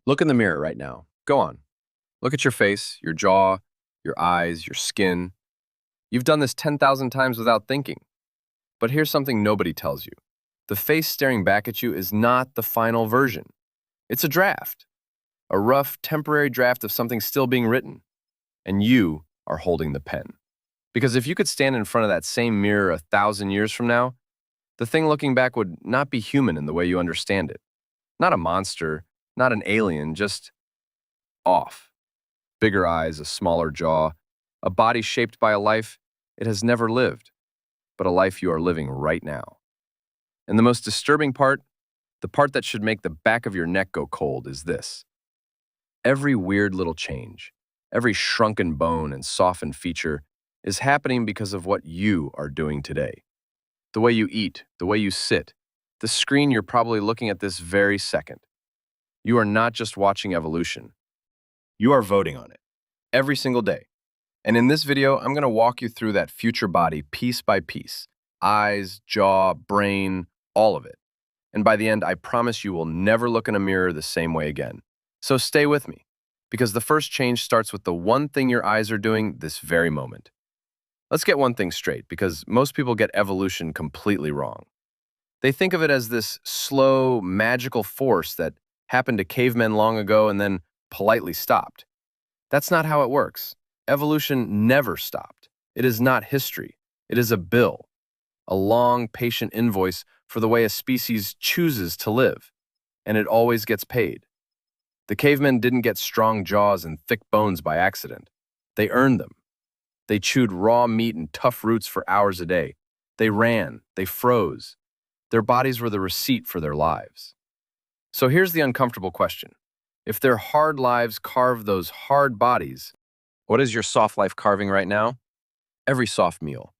Look in the mirror right now. Go on. Look at your face, your jaw, your eyes, your skin. You've done this 10,000 times without thinking. But here's something nobody tells you. The face staring back at you is not the final version. It's a draft, a rough, temporary draft of something still being written. And you are holding the pen. Because if you could stand in front of that same mirror 1,000 years from now, the thing looking back would not be human in the way you understand it. Not a monster, not an alien, just off. Bigger eyes, a smaller jaw, a body shaped by a life it has never lived, but a life you are living right now. And the most disturbing part, the part that should make the back of your neck go cold, is this. Every weird little change, every shrunken bone and softened feature is happening because of what you are doing today. The way you eat, the way you sit, the screen you're probably looking at this very second. You are not just watching evolution. You are voting on it every single day. And in this video, I'm going to walk you through that future body piece by piece. Eyes, jaw, brain, all of it. And by the end, I promise you will never look in a mirror the same way again. So stay with me, because the first change starts with the one thing your eyes are doing this very moment. Let's get one thing straight, because most people get evolution completely wrong. They think of it as this slow, magical force that happened to cavemen long ago and then politely stopped. That's not how it works. Evolution never stopped. It is not history. It is a bill, a long, patient invoice for the way a species chooses to live, and it always gets paid. The cavemen didn't get strong jaws and thick bones by accident. They earned them. They chewed raw meat and tough roots for hours a day. They ran. They froze. Their bodies were the receipt for their lives. So here's the uncomfortable question. If their hard lives carved those hard bodies, what is your soft life carving right now? Every soft meal,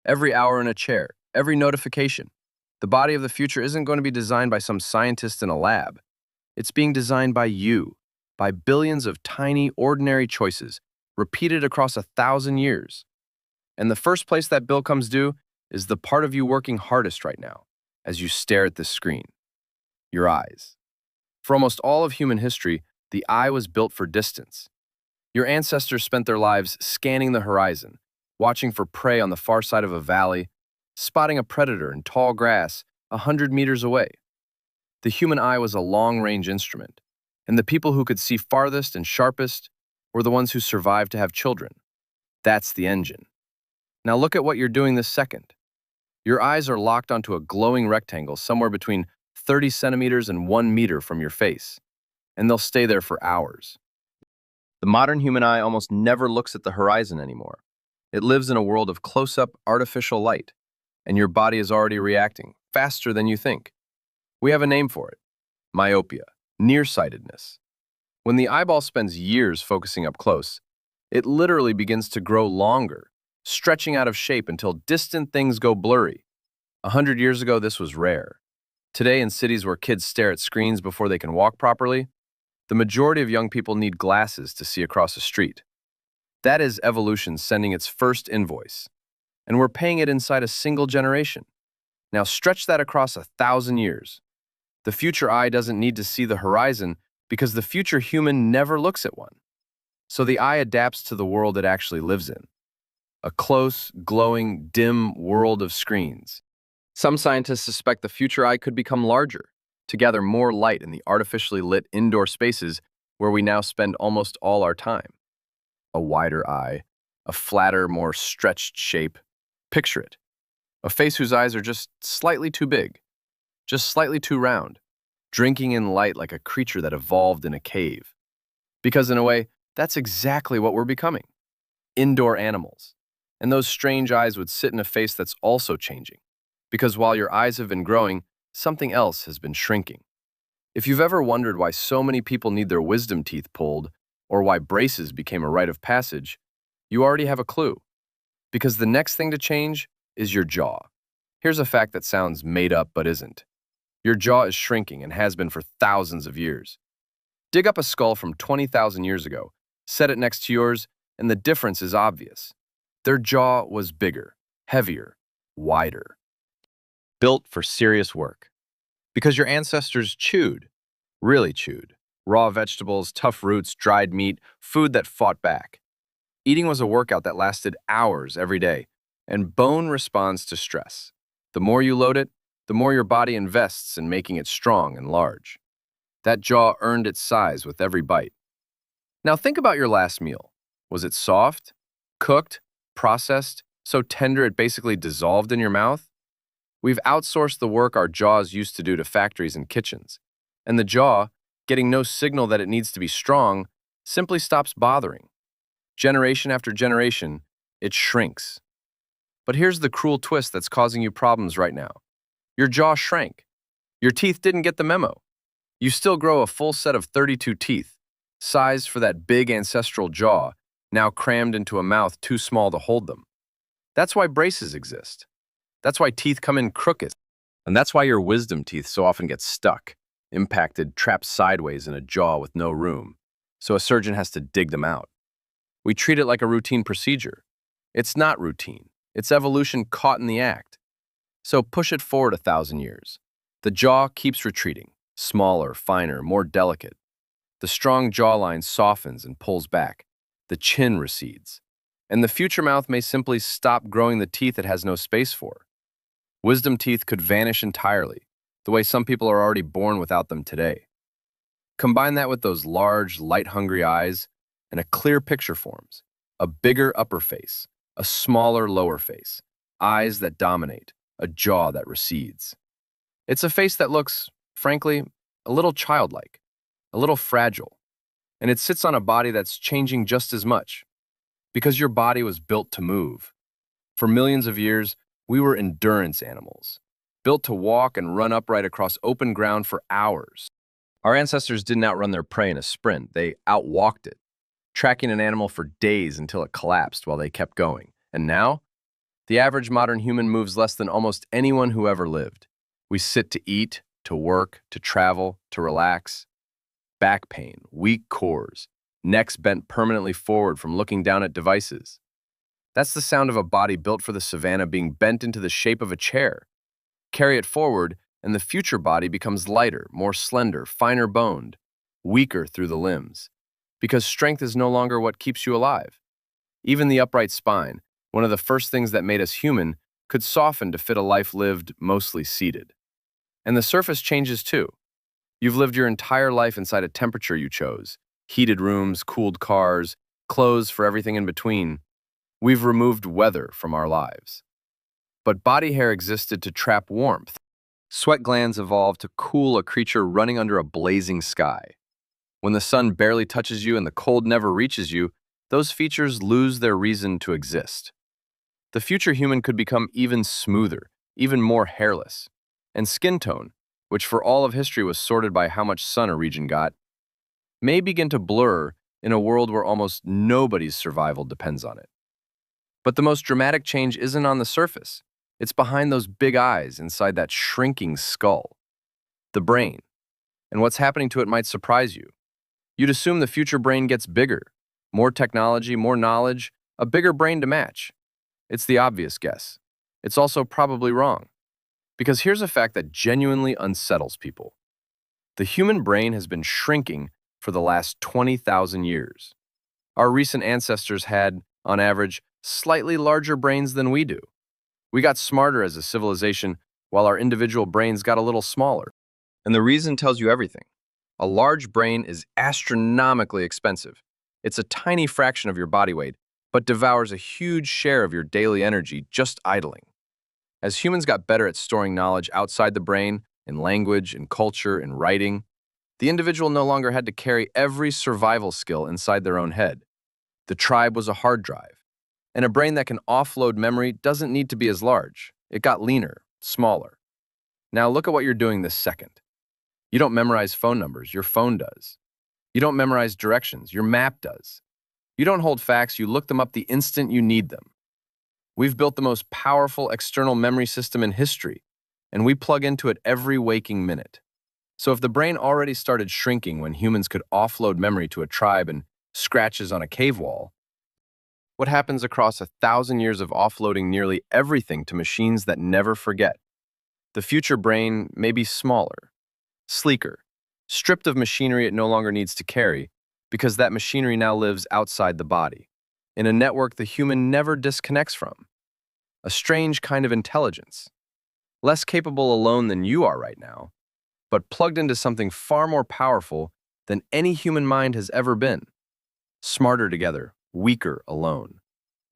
every hour in a chair, every notification. The body of the future isn't going to be designed by some scientist in a lab. It's being designed by you, by billions of tiny, ordinary choices, repeated across 1,000 years. And the first place that bill comes due is the part of you working hardest right now, as you stare at this screen. Your eyes. For almost all of human history, the eye was built for distance. Your ancestors spent their lives scanning the horizon, watching for prey on the far side of a valley, spotting a predator in tall grass 100 meters away. The human eye was a long-range instrument, and the people who could see farthest and sharpest were the ones who survived to have children. That's the engine. Now look at what you're doing this second. Your eyes are locked onto a glowing rectangle somewhere between 30 centimeters and 1 meter from your face, and they'll stay there for hours. The modern human eye almost never looks at the horizon anymore. It lives in a world of close-up artificial light, and your body is already reacting faster than you think. We have a name for it: myopia, nearsightedness. When the eyeball spends years focusing up close, it literally begins to grow longer, stretching out of shape until distant things go blurry. 100 years ago, this was rare. Today, in cities where kids stare at screens before they can walk properly, the majority of young people need glasses to see across a street. That is evolution sending its first invoice, and we're paying it inside a single generation. Now stretch that across 1,000 years. The future eye doesn't need to see the horizon because the future human never looks at one. So the eye adapts to the world it actually lives in. A close, glowing, dim world of screens. Some scientists suspect the future eye could become larger, to gather more light in the artificially lit indoor spaces where we now spend almost all our time. A wider eye, a flatter, more stretched shape. Picture it. A face whose eyes are just slightly too big, just slightly too round, drinking in light like a creature that evolved in a cave. Because in a way, that's exactly what we're becoming. Indoor animals. And those strange eyes would sit in a face that's also changing. Because while your eyes have been growing, something else has been shrinking. If you've ever wondered why so many people need their wisdom teeth pulled, or why braces became a rite of passage, you already have a clue. Because the next thing to change is your jaw. Here's a fact that sounds made up but isn't. Your jaw is shrinking and has been for thousands of years. Dig up a skull from 20,000 years ago, set it next to yours, and the difference is obvious. Their jaw was bigger, heavier, wider. Built for serious work. Because your ancestors chewed, really chewed, Raw vegetables, tough roots, dried meat, food that fought back. Eating was a workout that lasted hours every day, and bone responds to stress. The more you load it, the more your body invests in making it strong and large. That jaw earned its size with every bite. Now think about your last meal. Was it soft, cooked, processed, so tender it basically dissolved in your mouth? We've outsourced the work our jaws used to do to factories and kitchens. And the jaw, getting no signal that it needs to be strong, simply stops bothering. Generation after generation, it shrinks. But here's the cruel twist that's causing you problems right now. Your jaw shrank. Your teeth didn't get the memo. You still grow a full set of 32 teeth, sized for that big ancestral jaw, now crammed into a mouth too small to hold them. That's why braces exist. That's why teeth come in crooked. And that's why your wisdom teeth so often get stuck, impacted, trapped sideways in a jaw with no room. So a surgeon has to dig them out. We treat it like a routine procedure. It's not routine. It's evolution caught in the act. So push it forward 1,000 years. The jaw keeps retreating, smaller, finer, more delicate. The strong jawline softens and pulls back. The chin recedes. And the future mouth may simply stop growing the teeth it has no space for. Wisdom teeth could vanish entirely, the way some people are already born without them today. Combine that with those large, light-hungry eyes, and a clear picture forms. A bigger upper face, a smaller lower face, eyes that dominate, a jaw that recedes. It's a face that looks, frankly, a little childlike, a little fragile, and it sits on a body that's changing just as much, because your body was built to move. For millions of years, we were endurance animals, built to walk and run upright across open ground for hours. Our ancestors didn't outrun their prey in a sprint, they outwalked it, tracking an animal for days until it collapsed while they kept going. And now, the average modern human moves less than almost anyone who ever lived. We sit to eat, to work, to travel, to relax. Back pain, weak cores, necks bent permanently forward from looking down at devices. That's the sound of a body built for the savannah being bent into the shape of a chair. Carry it forward, and the future body becomes lighter, more slender, finer boned, weaker through the limbs. Because strength is no longer what keeps you alive. Even the upright spine, one of the first things that made us human, could soften to fit a life lived mostly seated. And the surface changes too. You've lived your entire life inside a temperature you chose. Heated rooms, cooled cars, clothes for everything in between. We've removed weather from our lives. But body hair existed to trap warmth. Sweat glands evolved to cool a creature running under a blazing sky. When the sun barely touches you and the cold never reaches you, those features lose their reason to exist. The future human could become even smoother, even more hairless. And skin tone, which for all of history was sorted by how much sun a region got, may begin to blur in a world where almost nobody's survival depends on it. But the most dramatic change isn't on the surface. It's behind those big eyes inside that shrinking skull. The brain. And what's happening to it might surprise you. You'd assume the future brain gets bigger. More technology, more knowledge, a bigger brain to match. It's the obvious guess. It's also probably wrong. Because here's a fact that genuinely unsettles people. The human brain has been shrinking for the last 20,000 years. Our recent ancestors had, on average, slightly larger brains than we do. We got smarter as a civilization, while our individual brains got a little smaller. And the reason tells you everything. A large brain is astronomically expensive. It's a tiny fraction of your body weight, but devours a huge share of your daily energy just idling. As humans got better at storing knowledge outside the brain, in language, in culture, in writing, the individual no longer had to carry every survival skill inside their own head. The tribe was a hard drive. And a brain that can offload memory doesn't need to be as large. It got leaner, smaller. Now look at what you're doing this second. You don't memorize phone numbers, your phone does. You don't memorize directions, your map does. You don't hold facts, you look them up the instant you need them. We've built the most powerful external memory system in history, and we plug into it every waking minute. So if the brain already started shrinking when humans could offload memory to a tribe and scratches on a cave wall, what happens across 1,000 years of offloading nearly everything to machines that never forget? The future brain may be smaller, sleeker, stripped of machinery it no longer needs to carry, because that machinery now lives outside the body, in a network the human never disconnects from. A strange kind of intelligence, less capable alone than you are right now, but plugged into something far more powerful than any human mind has ever been. Smarter together, weaker alone.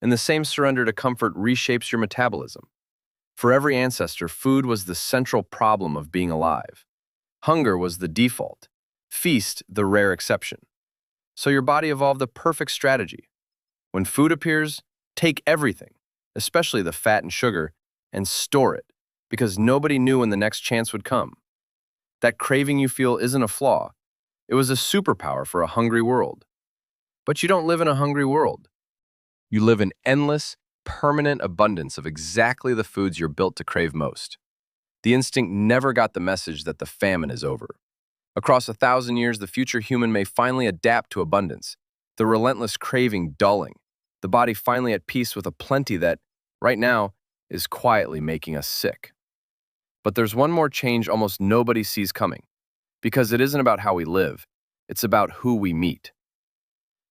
And the same surrender to comfort reshapes your metabolism. For every ancestor, food was the central problem of being alive. Hunger was the default, feast the rare exception. So your body evolved the perfect strategy. When food appears, take everything, especially the fat and sugar, and store it, because nobody knew when the next chance would come. That craving you feel isn't a flaw. It was a superpower for a hungry world. But you don't live in a hungry world. You live in endless, permanent abundance of exactly the foods you're built to crave most. The instinct never got the message that the famine is over. Across 1,000 years, the future human may finally adapt to abundance, the relentless craving dulling, the body finally at peace with a plenty that, right now, is quietly making us sick. But there's one more change almost nobody sees coming, because it isn't about how we live, it's about who we meet.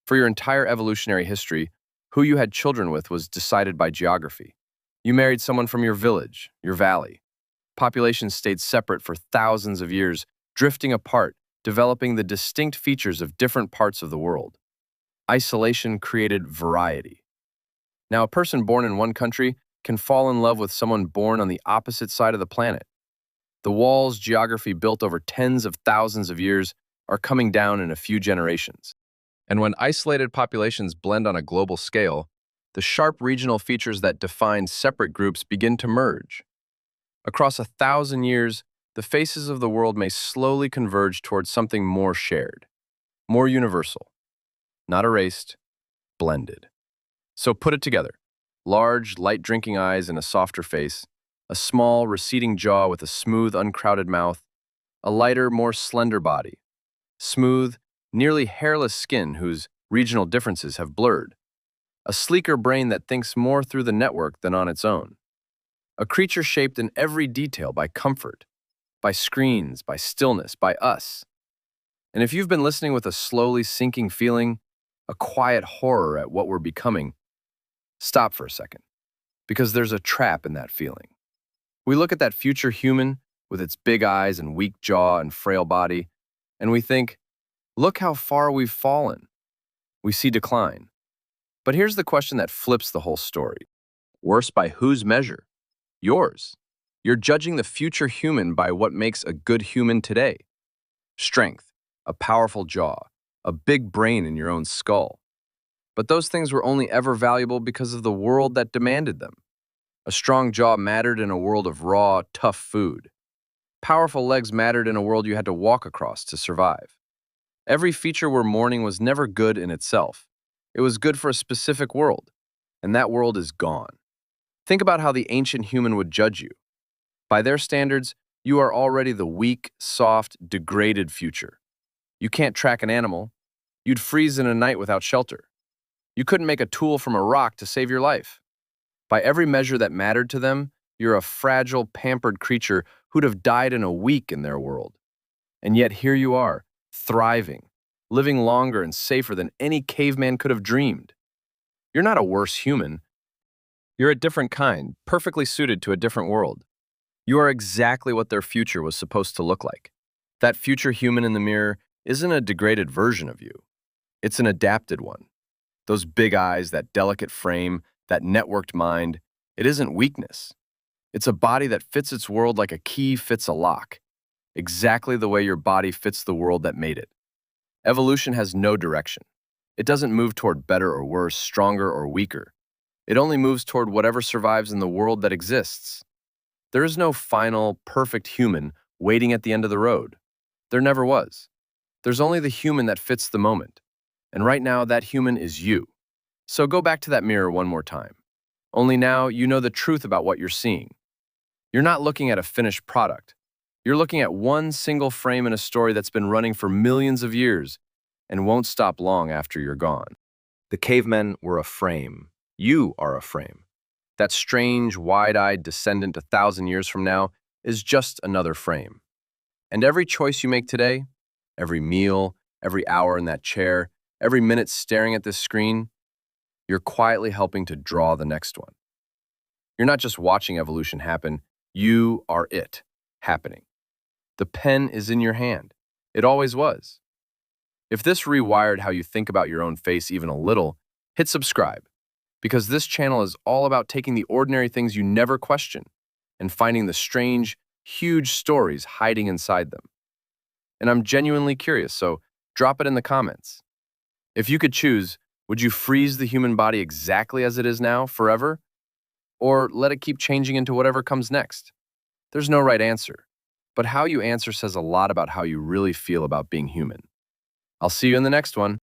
For your entire evolutionary history, who you had children with was decided by geography. You married someone from your village, your valley. Populations stayed separate for thousands of years, drifting apart, developing the distinct features of different parts of the world. Isolation created variety. Now, a person born in one country can fall in love with someone born on the opposite side of the planet. The walls geography built over tens of thousands of years are coming down in a few generations. And when isolated populations blend on a global scale, the sharp regional features that define separate groups begin to merge. Across 1,000 years, the faces of the world may slowly converge towards something more shared, more universal, not erased, blended. So put it together. Large, light-drinking eyes and a softer face, a small, receding jaw with a smooth, uncrowded mouth, a lighter, more slender body, smooth, nearly hairless skin whose regional differences have blurred, a sleeker brain that thinks more through the network than on its own, a creature shaped in every detail by comfort, by screens, by stillness, by us. And if you've been listening with a slowly sinking feeling, a quiet horror at what we're becoming, stop for a second, because there's a trap in that feeling. We look at that future human with its big eyes and weak jaw and frail body, and we think, look how far we've fallen. We see decline. But here's the question that flips the whole story. Worse by whose measure? Yours. You're judging the future human by what makes a good human today. Strength, a powerful jaw, a big brain in your own skull. But those things were only ever valuable because of the world that demanded them. A strong jaw mattered in a world of raw, tough food. Powerful legs mattered in a world you had to walk across to survive. Every feature we're mourning was never good in itself. It was good for a specific world, and that world is gone. Think about how the ancient human would judge you. By their standards, you are already the weak, soft, degraded future. You can't track an animal. You'd freeze in a night without shelter. You couldn't make a tool from a rock to save your life. By every measure that mattered to them, you're a fragile, pampered creature who'd have died in a week in their world. And yet here you are, thriving, living longer and safer than any caveman could have dreamed. You're not a worse human. You're a different kind, perfectly suited to a different world. You are exactly what their future was supposed to look like. That future human in the mirror isn't a degraded version of you. It's an adapted one. Those big eyes, that delicate frame, that networked mind, it isn't weakness. It's a body that fits its world like a key fits a lock, exactly the way your body fits the world that made it. Evolution has no direction. It doesn't move toward better or worse, stronger or weaker. It only moves toward whatever survives in the world that exists. There is no final, perfect human waiting at the end of the road. There never was. There's only the human that fits the moment. And right now, that human is you. So go back to that mirror one more time. Only now you know the truth about what you're seeing. You're not looking at a finished product. You're looking at one single frame in a story that's been running for millions of years and won't stop long after you're gone. The cavemen were a frame. You are a frame. That strange, wide-eyed descendant 1,000 years from now is just another frame. And every choice you make today, Every meal, every hour in that chair, every minute staring at this screen, you're quietly helping to draw the next one. You're not just watching evolution happen, you are it happening. The pen is in your hand. It always was. If this rewired how you think about your own face even a little, hit subscribe, because this channel is all about taking the ordinary things you never question and finding the strange, huge stories hiding inside them. And I'm genuinely curious, so drop it in the comments. If you could choose, would you freeze the human body exactly as it is now, forever? Or let it keep changing into whatever comes next? There's no right answer, but how you answer says a lot about how you really feel about being human. I'll see you in the next one.